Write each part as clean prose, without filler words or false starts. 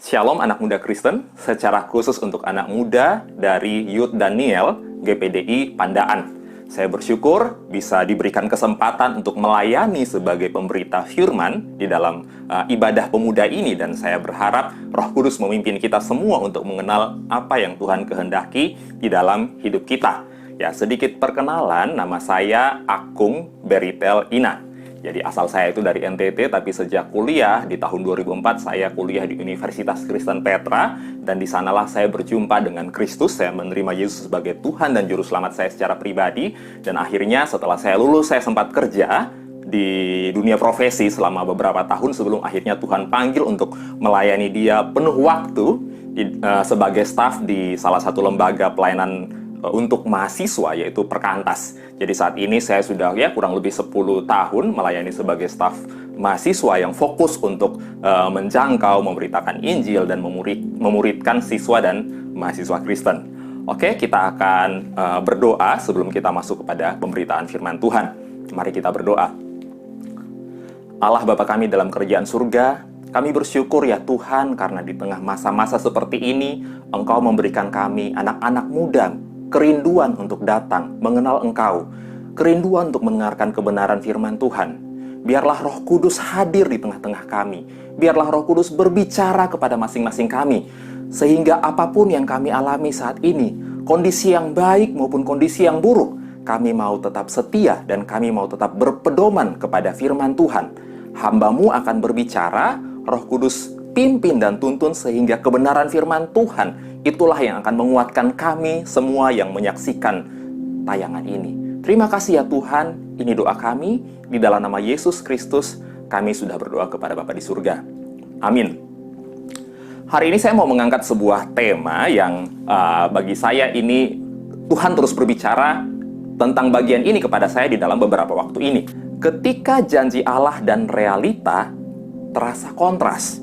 Shalom anak muda Kristen, secara khusus untuk anak muda dari Youth Daniel GPDI Pandaan. Saya bersyukur bisa diberikan kesempatan untuk melayani sebagai pemberita firman di dalam ibadah pemuda ini, dan saya berharap Roh Kudus memimpin kita semua untuk mengenal apa yang Tuhan kehendaki di dalam hidup kita. Ya, sedikit perkenalan, nama saya Akung Beritel Ina. Jadi asal saya itu dari NTT, tapi sejak kuliah di tahun 2004 saya kuliah di Universitas Kristen Petra, dan di sanalah saya berjumpa dengan Kristus. Saya menerima Yesus sebagai Tuhan dan Juru Selamat saya secara pribadi, dan akhirnya setelah saya lulus saya sempat kerja di dunia profesi selama beberapa tahun sebelum akhirnya Tuhan panggil untuk melayani Dia penuh waktu sebagai staf di salah satu lembaga pelayanan untuk mahasiswa, yaitu Perkantas. Jadi saat ini saya sudah kurang lebih 10 tahun melayani sebagai staf mahasiswa yang fokus untuk menjangkau, memberitakan Injil, dan memuridkan siswa dan mahasiswa Kristen. Oke, kita akan berdoa sebelum kita masuk kepada pemberitaan firman Tuhan. Mari kita berdoa. Allah Bapa kami dalam kerajaan surga, kami bersyukur ya Tuhan, karena di tengah masa-masa seperti ini, Engkau memberikan kami anak-anak muda kerinduan untuk datang, mengenal Engkau, kerinduan untuk mendengarkan kebenaran firman Tuhan. Biarlah Roh Kudus hadir di tengah-tengah kami. Biarlah Roh Kudus berbicara kepada masing-masing kami, sehingga apapun yang kami alami saat ini, kondisi yang baik maupun kondisi yang buruk, kami mau tetap setia dan kami mau tetap berpedoman kepada firman Tuhan. Hamba-Mu akan berbicara, Roh Kudus pimpin dan tuntun sehingga kebenaran firman Tuhan itulah yang akan menguatkan kami semua yang menyaksikan tayangan ini. Terima kasih ya Tuhan, ini doa kami, di dalam nama Yesus Kristus, kami sudah berdoa kepada Bapa di surga. Amin. Hari ini saya mau mengangkat sebuah tema yang bagi saya ini, Tuhan terus berbicara tentang bagian ini kepada saya di dalam beberapa waktu ini. Ketika janji Allah dan realita terasa kontras.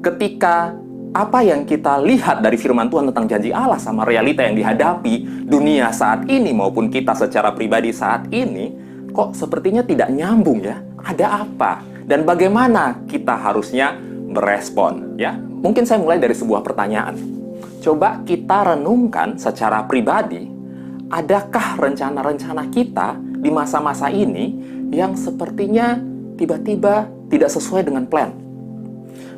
Ketika apa yang kita lihat dari firman Tuhan tentang janji Allah sama realita yang dihadapi dunia saat ini maupun kita secara pribadi saat ini, kok sepertinya tidak nyambung ya? Ada apa? Dan bagaimana kita harusnya berespon? Ya, mungkin saya mulai dari sebuah pertanyaan. Coba kita renungkan secara pribadi, adakah rencana-rencana kita di masa-masa ini yang sepertinya tiba-tiba tidak sesuai dengan plan?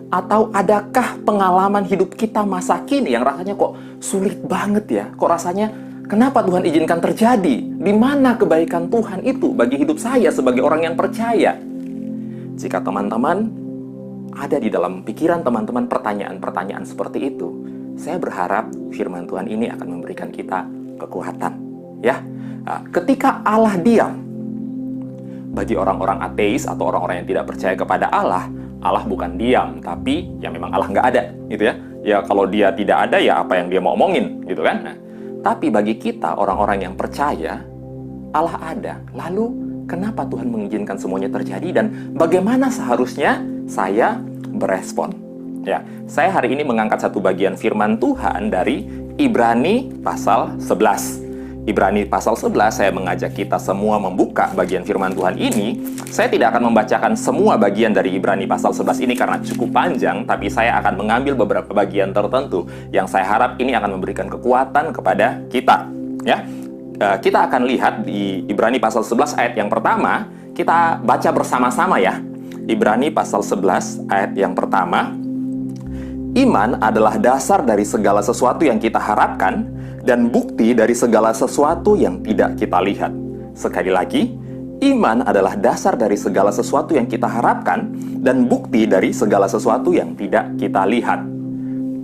Atau adakah pengalaman hidup kita masa kini yang rasanya kok sulit banget ya? Kok rasanya, kenapa Tuhan izinkan terjadi? Di mana kebaikan Tuhan itu bagi hidup saya sebagai orang yang percaya? Jika teman-teman ada di dalam pikiran teman-teman pertanyaan-pertanyaan seperti itu, saya berharap firman Tuhan ini akan memberikan kita kekuatan. Ya, ketika Allah diam, bagi orang-orang ateis atau orang-orang yang tidak percaya kepada Allah, Allah bukan diam, tapi ya memang Allah nggak ada, gitu ya. Ya kalau Dia tidak ada, ya apa yang Dia mau omongin, gitu kan. Nah, tapi bagi kita, orang-orang yang percaya, Allah ada. Lalu, kenapa Tuhan mengizinkan semuanya terjadi, dan bagaimana seharusnya saya berespon? Ya, saya hari ini mengangkat satu bagian firman Tuhan dari Ibrani pasal 11. Ibrani pasal 11, saya mengajak kita semua membuka bagian firman Tuhan ini. Saya tidak akan membacakan semua bagian dari Ibrani pasal 11 ini karena cukup panjang, tapi saya akan mengambil beberapa bagian tertentu yang saya harap ini akan memberikan kekuatan kepada kita. Ya, kita akan lihat di Ibrani pasal 11 ayat yang pertama, kita baca bersama-sama ya. Ibrani pasal 11 ayat yang pertama. Iman adalah dasar dari segala sesuatu yang kita harapkan dan bukti dari segala sesuatu yang tidak kita lihat. Sekali lagi, iman adalah dasar dari segala sesuatu yang kita harapkan dan bukti dari segala sesuatu yang tidak kita lihat.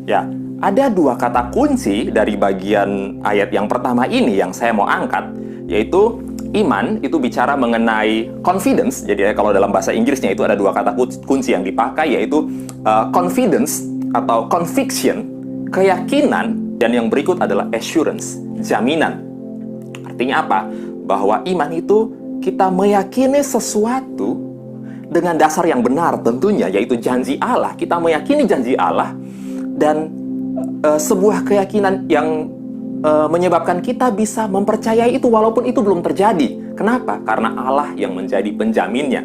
Ya, ada dua kata kunci dari bagian ayat yang pertama ini yang saya mau angkat, yaitu iman itu bicara mengenai confidence. Jadi kalau dalam bahasa Inggrisnya itu ada dua kata kunci yang dipakai, yaitu confidence atau conviction, keyakinan, dan yang berikut adalah assurance, jaminan. Artinya apa? Bahwa iman itu kita meyakini sesuatu dengan dasar yang benar tentunya, yaitu janji Allah. Kita meyakini janji Allah, dan sebuah keyakinan yang menyebabkan kita bisa mempercayai itu walaupun itu belum terjadi. Kenapa? Karena Allah yang menjadi penjaminnya.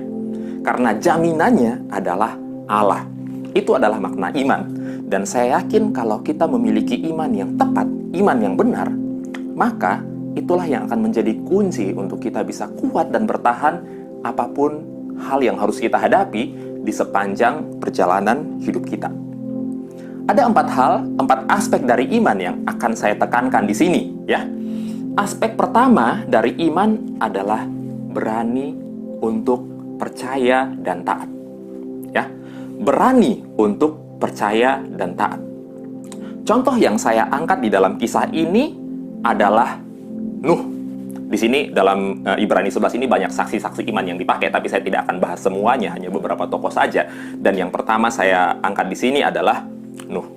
Karena jaminannya adalah Allah. Itu adalah makna iman. Dan saya yakin kalau kita memiliki iman yang tepat, iman yang benar, maka itulah yang akan menjadi kunci untuk kita bisa kuat dan bertahan apapun hal yang harus kita hadapi di sepanjang perjalanan hidup kita. Ada 4 aspek dari iman yang akan saya tekankan di sini, ya. Aspek pertama dari iman adalah berani untuk percaya dan taat. Ya. Berani untuk percaya dan taat. Contoh yang saya angkat di dalam kisah ini adalah Nuh. Di sini dalam Ibrani 11 ini banyak saksi-saksi iman yang dipakai, tapi saya tidak akan bahas semuanya, hanya beberapa tokoh saja. Dan yang pertama saya angkat di sini adalah Nuh.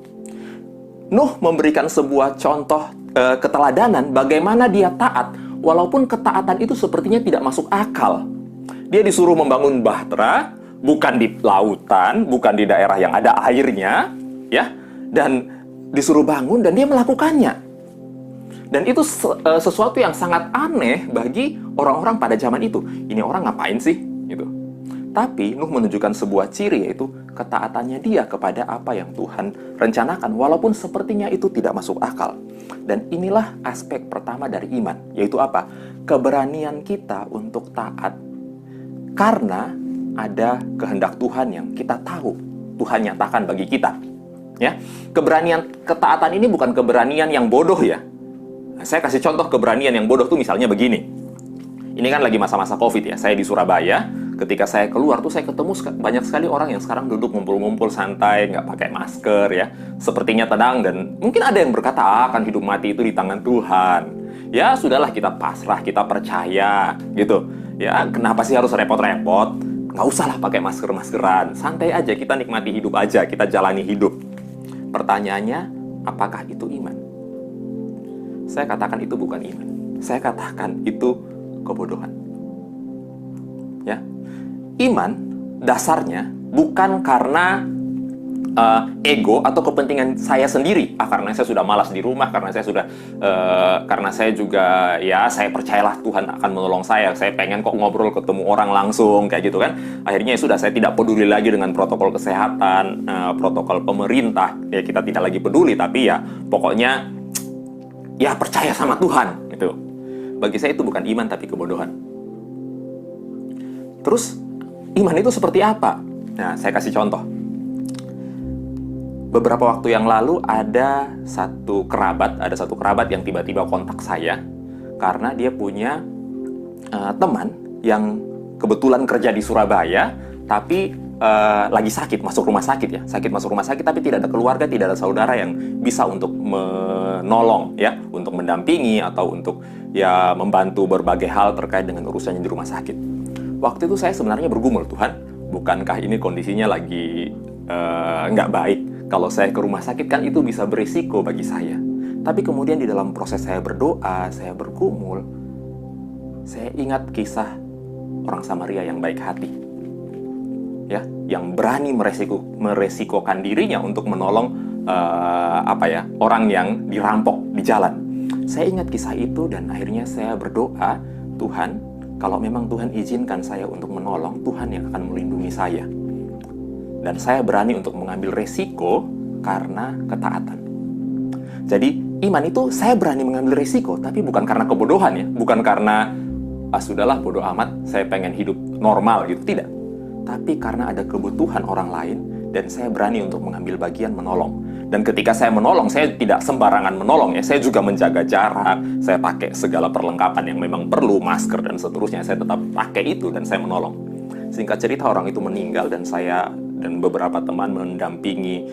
Nuh memberikan sebuah contoh keteladanan bagaimana dia taat, walaupun ketaatan itu sepertinya tidak masuk akal. Dia disuruh membangun bahtera, bukan di lautan, bukan di daerah yang ada airnya, ya, dan disuruh bangun dan dia melakukannya. Dan itu sesuatu yang sangat aneh bagi orang-orang pada zaman itu. Ini orang ngapain sih? Gitu. Tapi Nuh menunjukkan sebuah ciri, yaitu ketaatannya dia kepada apa yang Tuhan rencanakan, walaupun sepertinya itu tidak masuk akal. Dan inilah aspek pertama dari iman, yaitu apa? Keberanian kita untuk taat karena ada kehendak Tuhan yang kita tahu Tuhan nyatakan bagi kita. Ya, keberanian ketaatan ini bukan keberanian yang bodoh, ya. Saya kasih contoh keberanian yang bodoh tuh misalnya begini. Ini kan lagi masa-masa COVID, ya. Saya di Surabaya. Ketika saya keluar tuh saya ketemu banyak sekali orang yang sekarang duduk ngumpul-ngumpul santai, nggak pakai masker, ya. Sepertinya tenang, dan mungkin ada yang berkata, kan hidup mati itu di tangan Tuhan. Ya sudahlah, kita pasrah, kita percaya, gitu. Ya kenapa sih harus repot-repot? Nggak usah lah pakai masker-maskeran. Santai aja, kita nikmati hidup aja, kita jalani hidup. Pertanyaannya, apakah itu iman? Saya katakan itu bukan iman. Saya katakan itu kebodohan. Ya, iman dasarnya bukan karena ego atau kepentingan saya sendiri. Karena saya sudah malas di rumah, karena saya juga ya saya percayalah Tuhan akan menolong saya. Saya pengen kok ngobrol ketemu orang langsung kayak gitu kan. Akhirnya ya sudah, saya tidak peduli lagi dengan protokol kesehatan, protokol pemerintah. Ya kita tidak lagi peduli, tapi ya pokoknya ya percaya sama Tuhan gitu. Bagi saya itu bukan iman tapi kebodohan. Terus iman itu seperti apa? Nah, saya kasih contoh. Beberapa waktu yang lalu ada satu kerabat yang tiba-tiba kontak saya karena dia punya teman yang kebetulan kerja di Surabaya, tapi lagi sakit, masuk rumah sakit, ya. Sakit masuk rumah sakit, tapi tidak ada keluarga, tidak ada saudara yang bisa untuk menolong, ya, untuk mendampingi atau untuk ya membantu berbagai hal terkait dengan urusannya di rumah sakit. Waktu itu saya sebenarnya bergumul, Tuhan, bukankah ini kondisinya lagi nggak baik? Kalau saya ke rumah sakit kan itu bisa berisiko bagi saya. Tapi kemudian di dalam proses saya berdoa, saya bergumul, saya ingat kisah orang Samaria yang baik hati, ya, yang berani meresikokan dirinya untuk menolong orang yang dirampok di jalan. Saya ingat kisah itu dan akhirnya saya berdoa, Tuhan, kalau memang Tuhan izinkan saya untuk menolong, Tuhan yang akan melindungi saya. Dan saya berani untuk mengambil resiko karena ketaatan. Jadi iman itu saya berani mengambil resiko, tapi bukan karena kebodohan, ya, bukan karena sudahlah bodoh amat, saya pengen hidup normal gitu, tidak. Tapi karena ada kebutuhan orang lain dan saya berani untuk mengambil bagian menolong. Dan ketika saya menolong, saya tidak sembarangan menolong, ya. Saya juga menjaga jarak, saya pakai segala perlengkapan yang memang perlu, masker dan seterusnya, saya tetap pakai itu dan saya menolong. Singkat cerita, orang itu meninggal dan saya dan beberapa teman mendampingi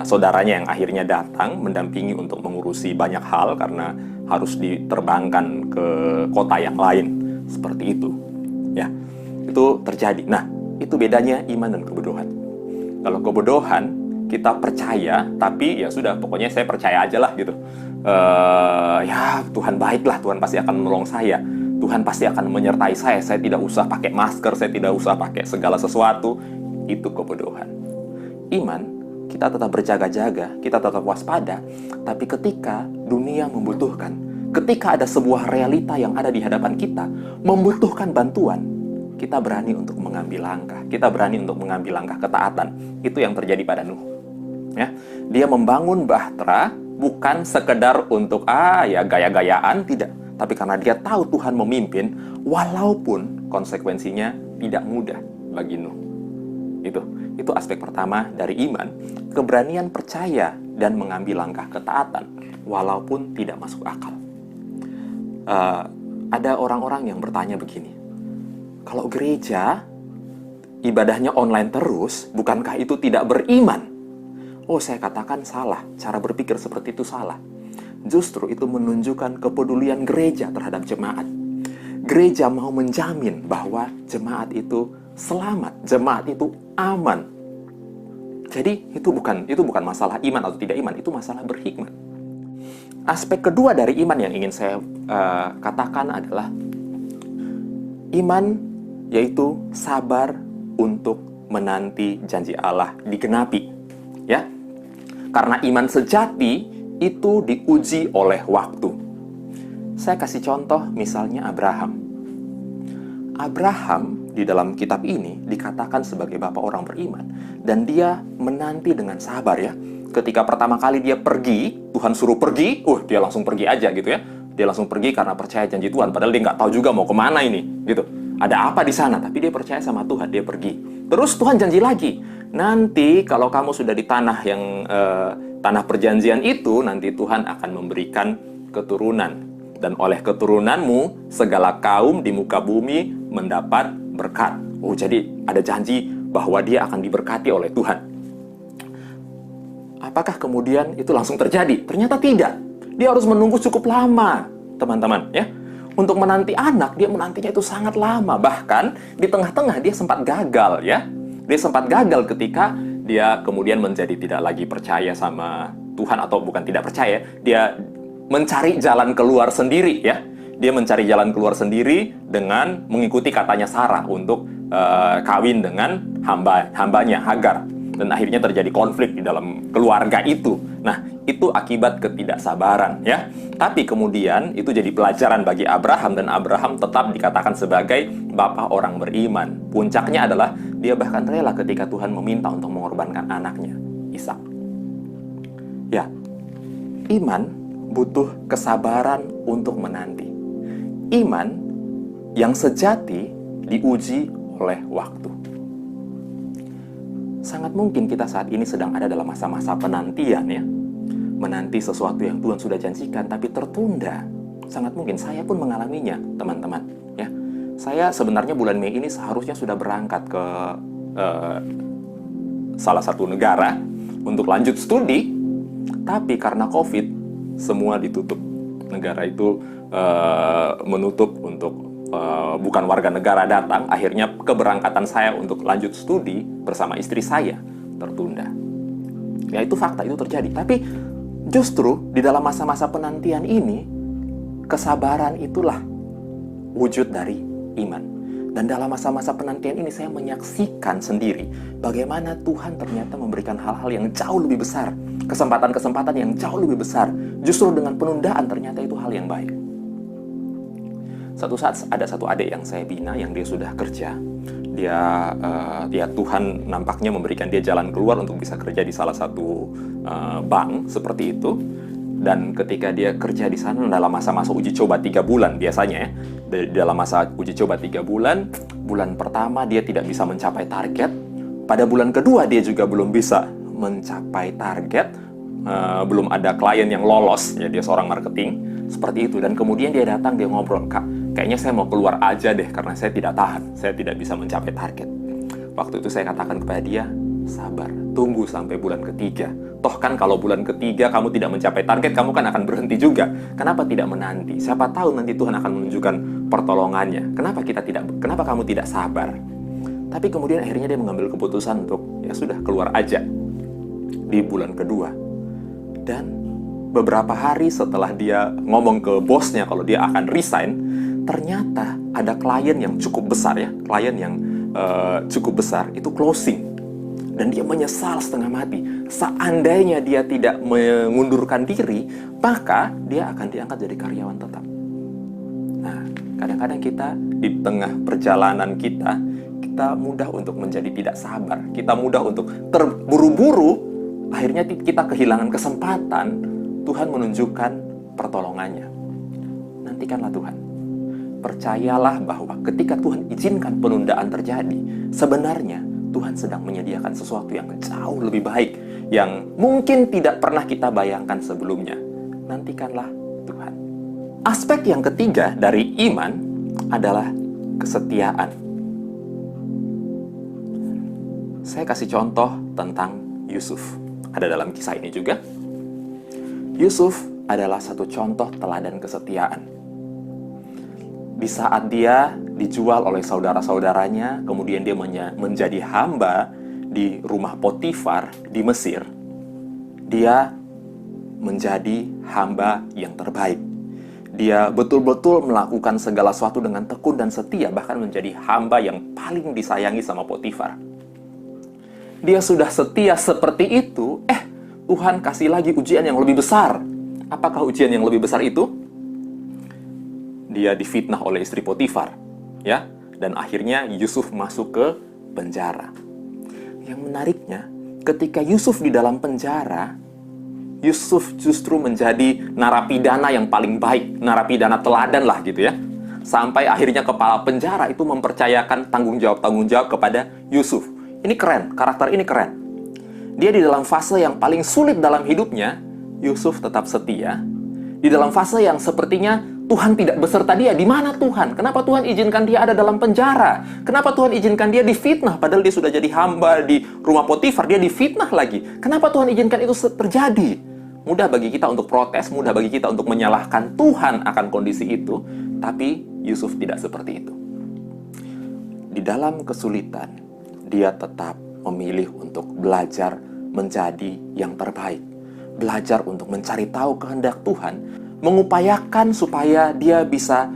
saudaranya yang akhirnya datang, mendampingi untuk mengurusi banyak hal karena harus diterbangkan ke kota yang lain. Seperti itu, ya. Itu terjadi. Nah, itu bedanya iman dan kebodohan. Kalau kebodohan, kita percaya, tapi ya sudah, pokoknya saya percaya aja lah gitu. Ya Tuhan baiklah, Tuhan pasti akan menolong saya, Tuhan pasti akan menyertai saya tidak usah pakai masker, saya tidak usah pakai segala sesuatu. Itu kebodohan. Iman, kita tetap berjaga-jaga, kita tetap waspada, tapi ketika dunia membutuhkan, ketika ada sebuah realita yang ada di hadapan kita membutuhkan bantuan, kita berani untuk mengambil langkah, kita berani untuk mengambil langkah ketaatan. Itu yang terjadi pada Nuh. Ya, dia membangun bahtera bukan sekedar untuk gaya-gayaan, tidak, tapi karena dia tahu Tuhan memimpin, walaupun konsekuensinya tidak mudah bagi Nuh. Itu aspek pertama dari iman, keberanian percaya dan mengambil langkah ketaatan walaupun tidak masuk akal. Ada orang-orang yang bertanya begini, kalau gereja ibadahnya online terus, bukankah itu tidak beriman? Oh, saya katakan salah. Cara berpikir seperti itu salah. Justru itu menunjukkan kepedulian gereja terhadap jemaat. Gereja mau menjamin bahwa jemaat itu selamat, jemaat itu aman. Jadi itu bukan masalah iman atau tidak iman, itu masalah berhikmat. Aspek kedua dari iman yang ingin saya katakan adalah iman, yaitu sabar untuk menanti janji Allah digenapi. Ya, karena iman sejati itu diuji oleh waktu. Saya kasih contoh misalnya Abraham. Abraham di dalam kitab ini dikatakan sebagai bapak orang beriman, dan dia menanti dengan sabar ya. Ketika pertama kali dia pergi, Tuhan suruh pergi, dia langsung pergi aja gitu ya. Dia langsung pergi karena percaya janji Tuhan, padahal dia nggak tahu juga mau kemana ini, gitu. Ada apa di sana, tapi dia percaya sama Tuhan, dia pergi. Terus Tuhan janji lagi, nanti kalau kamu sudah di tanah yang tanah perjanjian itu, nanti Tuhan akan memberikan keturunan. Dan oleh keturunanmu, segala kaum di muka bumi mendapat berkat. Jadi ada janji bahwa dia akan diberkati oleh Tuhan. Apakah kemudian itu langsung terjadi? Ternyata tidak. Dia harus menunggu cukup lama, teman-teman, ya. Untuk menanti anak, dia menantinya itu sangat lama. Bahkan di tengah-tengah dia sempat gagal, ya. Dia sempat gagal ketika dia kemudian menjadi tidak lagi percaya sama Tuhan, atau bukan tidak percaya, dia mencari jalan keluar sendiri, ya. Dia mencari jalan keluar sendiri dengan mengikuti katanya Sarah untuk kawin dengan hambanya Hagar. Dan akhirnya terjadi konflik di dalam keluarga itu. Nah, itu akibat ketidaksabaran, ya. Tapi kemudian itu jadi pelajaran bagi Abraham, dan Abraham tetap dikatakan sebagai bapak orang beriman. Puncaknya adalah dia bahkan rela ketika Tuhan meminta untuk mengorbankan anaknya, Ishak. Ya, iman butuh kesabaran untuk menanti. Iman yang sejati diuji oleh waktu. Sangat mungkin kita saat ini sedang ada dalam masa-masa penantian, ya. Menanti sesuatu yang Tuhan sudah janjikan tapi tertunda. Sangat mungkin saya pun mengalaminya, teman-teman, ya. Saya sebenarnya bulan Mei ini seharusnya sudah berangkat ke salah satu negara untuk lanjut studi, tapi karena COVID semua ditutup. Negara itu menutup untuk bukan warga negara datang. Akhirnya keberangkatan saya untuk lanjut studi bersama istri saya tertunda. Ya, itu fakta, itu terjadi. Tapi justru di dalam masa-masa penantian ini, kesabaran itulah wujud dari iman. Dan dalam masa-masa penantian ini saya menyaksikan sendiri bagaimana Tuhan ternyata memberikan hal-hal yang jauh lebih besar, kesempatan-kesempatan yang jauh lebih besar. Justru dengan penundaan ternyata itu hal yang baik. Satu saat ada satu adik yang saya bina, yang dia sudah kerja. Dia Tuhan nampaknya memberikan dia jalan keluar untuk bisa kerja di salah satu bank seperti itu. Dan ketika dia kerja di sana dalam masa-masa uji coba 3 bulan biasanya, ya. Dalam masa uji coba 3 bulan, bulan pertama dia tidak bisa mencapai target. Pada bulan kedua dia juga belum bisa mencapai target. Belum ada klien yang lolos, ya, dia seorang marketing seperti itu. Dan kemudian dia datang, dia ngobrol, "Kak, kayaknya saya mau keluar aja deh karena saya tidak tahan, saya tidak bisa mencapai target." Waktu itu saya katakan kepada dia, sabar, tunggu sampai bulan ketiga. Toh kan kalau bulan ketiga kamu tidak mencapai target, kamu kan akan berhenti juga. Kenapa tidak menanti? Siapa tahu nanti Tuhan akan menunjukkan pertolongannya. Kenapa kamu tidak sabar? Tapi kemudian akhirnya dia mengambil keputusan untuk, ya sudah, keluar aja di bulan kedua. Dan beberapa hari setelah dia ngomong ke bosnya kalau dia akan resign, ternyata ada klien yang cukup besar, ya, klien yang cukup besar itu closing. Dan dia menyesal setengah mati. Seandainya dia tidak mengundurkan diri, maka dia akan diangkat jadi karyawan tetap. Nah, kadang-kadang kita di tengah perjalanan kita mudah untuk menjadi tidak sabar. Kita mudah untuk terburu-buru akhirnya kita kehilangan kesempatan, Tuhan menunjukkan pertolongannya. Nantikanlah Tuhan. Percayalah bahwa ketika Tuhan izinkan penundaan terjadi, sebenarnya Tuhan sedang menyediakan sesuatu yang jauh lebih baik, yang mungkin tidak pernah kita bayangkan sebelumnya. Nantikanlah Tuhan. Aspek yang ketiga dari iman adalah kesetiaan. Saya kasih contoh tentang Yusuf. Ada dalam kisah ini juga. Yusuf adalah satu contoh teladan kesetiaan. Di saat dia dijual oleh saudara-saudaranya, kemudian dia menjadi hamba di rumah Potifar di Mesir, dia menjadi hamba yang terbaik. Dia betul-betul melakukan segala sesuatu dengan tekun dan setia, bahkan menjadi hamba yang paling disayangi sama Potifar. Dia sudah setia seperti itu, Tuhan kasih lagi ujian yang lebih besar. Apakah ujian yang lebih besar itu? Dia difitnah oleh istri Potifar, ya, dan akhirnya Yusuf masuk ke penjara. Yang menariknya, ketika Yusuf di dalam penjara, Yusuf justru menjadi narapidana yang paling baik, narapidana teladan lah gitu ya. Sampai akhirnya kepala penjara itu mempercayakan tanggung jawab kepada Yusuf. Ini keren, karakter ini keren. Dia di dalam fase yang paling sulit dalam hidupnya, Yusuf tetap setia. Di dalam fase yang sepertinya Tuhan tidak beserta dia. Di mana Tuhan? Kenapa Tuhan izinkan dia ada dalam penjara? Kenapa Tuhan izinkan dia difitnah? Padahal dia sudah jadi hamba di rumah Potifar, dia difitnah lagi. Kenapa Tuhan izinkan itu terjadi? Mudah bagi kita untuk protes, mudah bagi kita untuk menyalahkan Tuhan akan kondisi itu. Tapi Yusuf tidak seperti itu. Di dalam kesulitan, dia tetap memilih untuk belajar menjadi yang terbaik. Belajar untuk mencari tahu kehendak Tuhan, mengupayakan supaya dia bisa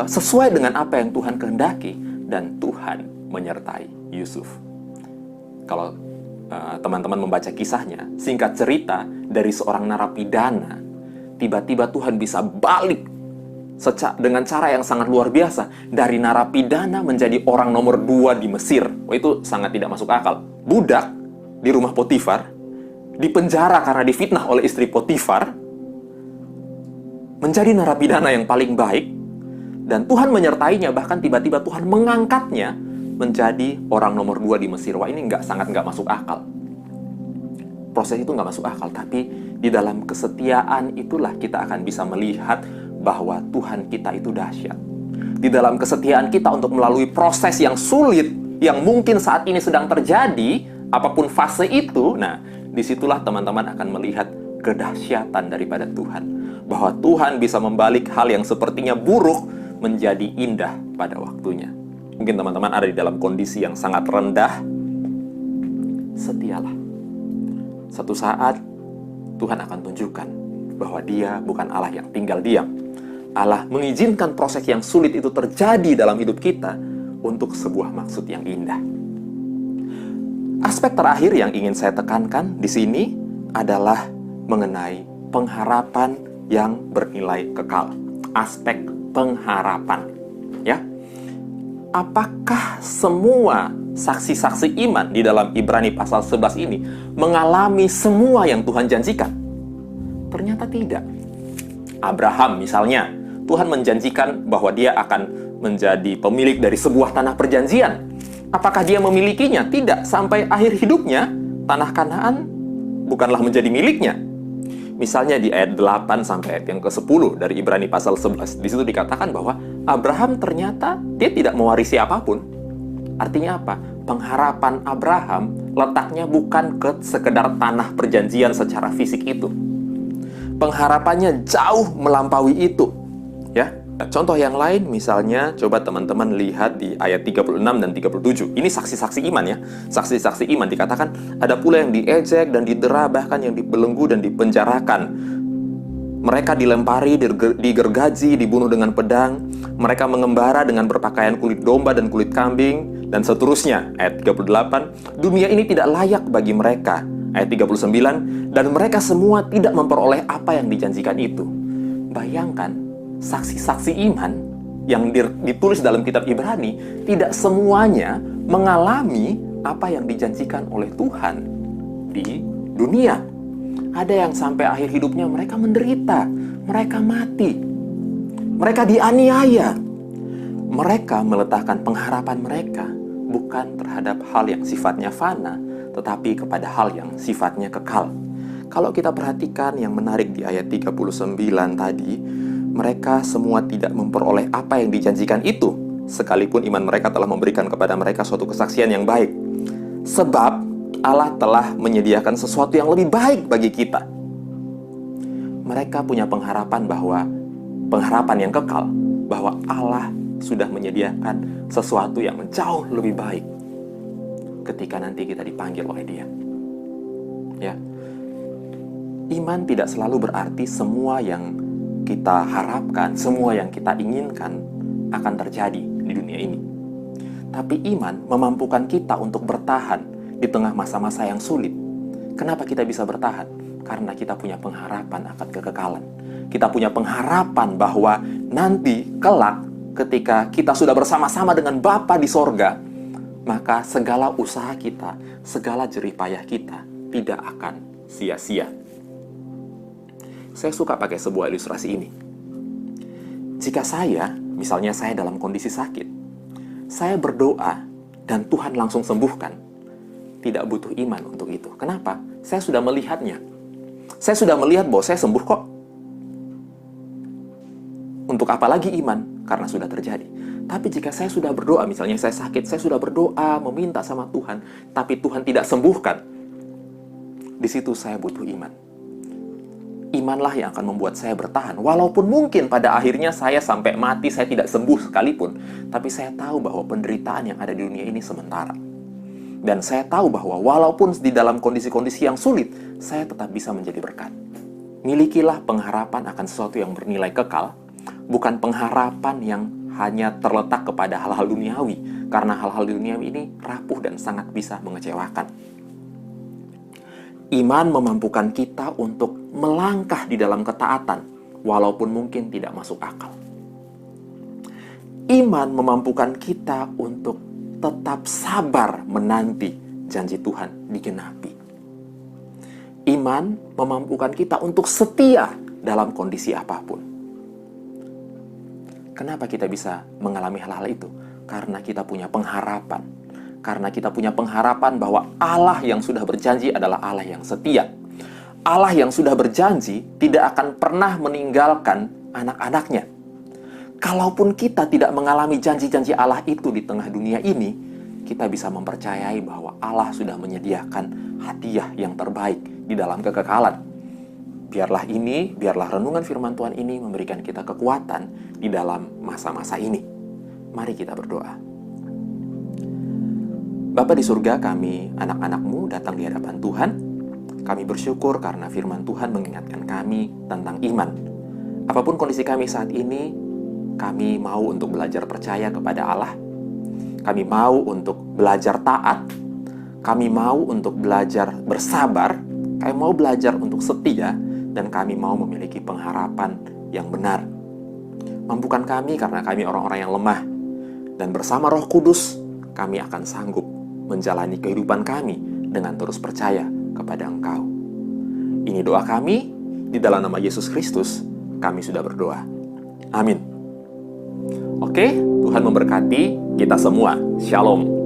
sesuai dengan apa yang Tuhan kehendaki, dan Tuhan menyertai Yusuf. Kalau teman-teman membaca kisahnya, singkat cerita, dari seorang narapidana, tiba-tiba Tuhan bisa balik dengan cara yang sangat luar biasa. Dari narapidana menjadi orang nomor 2 di Mesir. Itu sangat tidak masuk akal. Budak di rumah Potifar, di penjara karena difitnah oleh istri Potifar, menjadi narapidana yang paling baik, dan Tuhan menyertainya, bahkan tiba-tiba Tuhan mengangkatnya menjadi orang nomor 2 di Mesir. Wah, ini sangat nggak masuk akal. Proses itu nggak masuk akal, tapi di dalam kesetiaan itulah kita akan bisa melihat bahwa Tuhan kita itu dahsyat. Di dalam kesetiaan kita untuk melalui proses yang sulit, yang mungkin saat ini sedang terjadi, apapun fase itu, nah, disitulah teman-teman akan melihat kedahsyatan daripada Tuhan. Bahwa Tuhan bisa membalik hal yang sepertinya buruk menjadi indah pada waktunya. Mungkin teman-teman ada di dalam kondisi yang sangat rendah. Setialah. Satu saat Tuhan akan tunjukkan bahwa Dia bukan Allah yang tinggal diam. Allah mengizinkan proses yang sulit itu terjadi dalam hidup kita untuk sebuah maksud yang indah. Aspek terakhir yang ingin saya tekankan di sini adalah mengenai pengharapan yang bernilai kekal. Aspek pengharapan, ya. Apakah semua saksi-saksi iman di dalam Ibrani pasal 11 ini mengalami semua yang Tuhan janjikan? Ternyata tidak. Abraham misalnya, Tuhan menjanjikan bahwa dia akan menjadi pemilik dari sebuah tanah perjanjian. Apakah dia memilikinya? Tidak. Sampai akhir hidupnya, tanah Kanaan bukanlah menjadi miliknya. Misalnya di ayat 8 sampai ayat yang ke-10 dari Ibrani pasal 11, di situ dikatakan bahwa Abraham ternyata dia tidak mewarisi apapun. Artinya apa? Pengharapan Abraham letaknya bukan ke sekedar tanah perjanjian secara fisik itu. Pengharapannya jauh melampaui itu. Ya, contoh yang lain misalnya coba teman-teman lihat di ayat 36 dan 37. Ini saksi-saksi iman ya. Saksi-saksi iman dikatakan ada pula yang diejek dan didera, bahkan yang dibelenggu dan dipenjarakan. Mereka dilempari, digergaji, dibunuh dengan pedang. Mereka mengembara dengan berpakaian kulit domba dan kulit kambing, dan seterusnya. Ayat 38, dunia ini tidak layak bagi mereka. Ayat 39, dan mereka semua tidak memperoleh apa yang dijanjikan itu. Bayangkan, saksi-saksi iman yang ditulis dalam kitab Ibrani tidak semuanya mengalami apa yang dijanjikan oleh Tuhan di dunia. Ada yang sampai akhir hidupnya mereka menderita, mereka mati, mereka dianiaya. Mereka meletakkan pengharapan mereka bukan terhadap hal yang sifatnya fana, tetapi kepada hal yang sifatnya kekal. Kalau kita perhatikan yang menarik di ayat 39 tadi, mereka semua tidak memperoleh apa yang dijanjikan itu, sekalipun iman mereka telah memberikan kepada mereka suatu kesaksian yang baik. Sebab Allah telah menyediakan sesuatu yang lebih baik bagi kita. Mereka punya pengharapan yang kekal, bahwa Allah sudah menyediakan sesuatu yang jauh lebih baik ketika nanti kita dipanggil oleh Dia. Ya. Iman tidak selalu berarti semua yang kita harapkan, semua yang kita inginkan akan terjadi di dunia ini. Tapi iman memampukan kita untuk bertahan di tengah masa-masa yang sulit. Kenapa kita bisa bertahan? Karena kita punya pengharapan akan kekekalan. Kita punya pengharapan bahwa nanti kelak ketika kita sudah bersama-sama dengan Bapa di sorga, maka segala usaha kita, segala jerih payah kita tidak akan sia-sia. Saya suka pakai sebuah ilustrasi ini. Jika misalnya saya dalam kondisi sakit, saya berdoa dan Tuhan langsung sembuhkan, tidak butuh iman untuk itu. Kenapa? Saya sudah melihatnya. Saya sudah melihat bahwa saya sembuh kok. Untuk apa lagi iman? Karena sudah terjadi. Tapi jika saya sudah berdoa, misalnya saya sakit, saya sudah berdoa, meminta sama Tuhan, tapi Tuhan tidak sembuhkan, di situ saya butuh iman. Imanlah yang akan membuat saya bertahan. Walaupun mungkin pada akhirnya saya sampai mati, saya tidak sembuh sekalipun, tapi saya tahu bahwa penderitaan yang ada di dunia ini sementara. Dan saya tahu bahwa walaupun di dalam kondisi-kondisi yang sulit, saya tetap bisa menjadi berkat. Milikilah pengharapan akan sesuatu yang bernilai kekal, bukan pengharapan yang hanya terletak kepada hal-hal duniawi, karena hal-hal duniawi ini rapuh dan sangat bisa mengecewakan. Iman memampukan kita untuk melangkah di dalam ketaatan, walaupun mungkin tidak masuk akal. Iman memampukan kita untuk tetap sabar menanti janji Tuhan digenapi. Iman memampukan kita untuk setia dalam kondisi apapun. Kenapa kita bisa mengalami hal-hal itu? Karena kita punya pengharapan. Karena kita punya pengharapan bahwa Allah yang sudah berjanji adalah Allah yang setia. Allah yang sudah berjanji tidak akan pernah meninggalkan anak-anaknya. Kalaupun kita tidak mengalami janji-janji Allah itu di tengah dunia ini, kita bisa mempercayai bahwa Allah sudah menyediakan hadiah yang terbaik di dalam kekekalan. Biarlah renungan firman Tuhan ini memberikan kita kekuatan di dalam masa-masa ini. Mari kita berdoa. Bapa di surga, kami anak-anak-Mu datang di hadapan Tuhan. Kami bersyukur karena firman Tuhan mengingatkan kami tentang iman. Apapun kondisi kami saat ini, kami mau untuk belajar percaya kepada Allah. Kami mau untuk belajar taat. Kami mau untuk belajar bersabar. Kami mau belajar untuk setia. Dan kami mau memiliki pengharapan yang benar. Mampukan kami karena kami orang-orang yang lemah. Dan bersama Roh Kudus, kami akan sanggup menjalani kehidupan kami dengan terus percaya kepada Engkau. Ini doa kami, di dalam nama Yesus Kristus, kami sudah berdoa. Amin. Oke, Tuhan memberkati kita semua. Shalom.